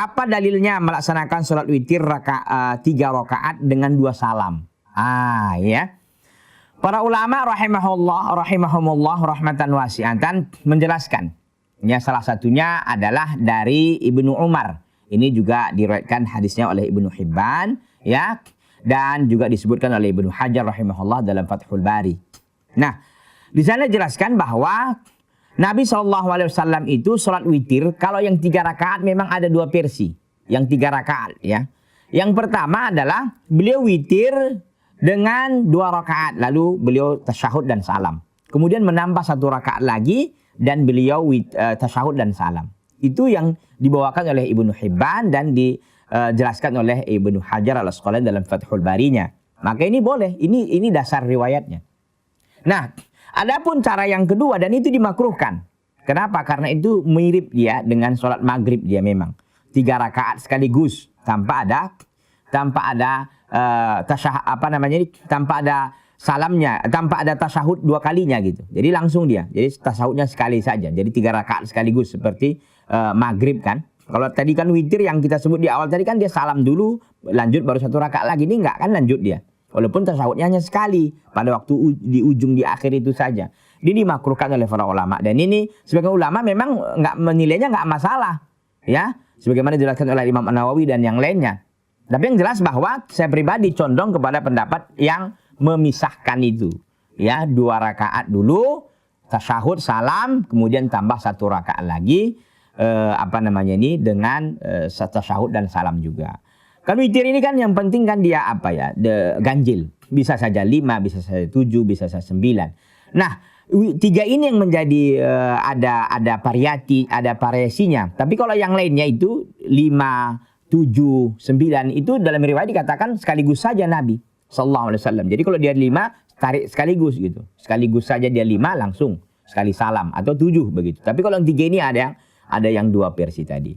Apa dalilnya melaksanakan sholat witir 3 rakaat dengan 2 salam? Ya. Para ulama rahimahumullah rahmatan wasi'atan menjelaskan. Ya, salah satunya adalah dari Ibnu Umar. Ini juga diriwayatkan hadisnya oleh Ibnu Hibban, ya, dan juga disebutkan oleh Ibnu Hajar rahimahullah dalam Fathul Bari. Nah, di sana jelaskan bahwa Nabi SAW itu sholat witir, kalau yang 3 rakaat memang ada 2 versi. Yang 3 rakaat, ya. Yang pertama adalah beliau witir dengan 2 rakaat, lalu beliau tasyahud dan salam. Kemudian menambah 1 rakaat lagi dan beliau tasyahud dan salam. Itu yang dibawakan oleh Ibnu Hibban dan dijelaskan oleh Ibnu Hajar al-Asqalani dalam Fathul Barinya. Maka ini boleh, ini dasar riwayatnya. Nah, adapun cara yang kedua, dan itu dimakruhkan. Kenapa? Karena itu mirip dia dengan sholat maghrib dia memang. 3 rakaat sekaligus tanpa ada tanpa ada salamnya, tanpa ada tasyahud 2 kalinya gitu. Jadi langsung dia. Jadi tasyahudnya sekali saja. Jadi 3 rakaat sekaligus seperti maghrib kan. Kalau tadi kan witir yang kita sebut di awal tadi kan dia salam dulu, lanjut baru 1 rakaat lagi. Ini enggak kan lanjut dia. Walaupun tasyahudnya hanya sekali pada waktu di ujung di akhir itu saja. Ini dimakruhkan oleh para ulama, dan ini sebagian ulama memang nggak menilainya nggak masalah, ya. Sebagaimana dijelaskan oleh Imam An-Nawawi dan yang lainnya. Tapi yang jelas bahwa saya pribadi condong kepada pendapat yang memisahkan itu, ya, 2 rakaat dulu, tasyahud, salam, kemudian tambah 1 rakaat lagi, dengan tasyahud dan salam juga. Kan witir ini kan yang penting kan dia ganjil. Bisa saja 5, bisa saja 7, bisa saja 9. Nah, 3 ini yang menjadi ada variasinya. Tapi kalau yang lainnya itu 5, 7, 9 itu dalam riwayat dikatakan sekaligus saja Nabi sallallahu alaihi wasallam. Jadi kalau dia 5 tarik sekaligus gitu. Sekaligus saja dia 5 langsung sekali salam, atau 7 begitu. Tapi kalau yang 3 ini ada yang 2 versi tadi.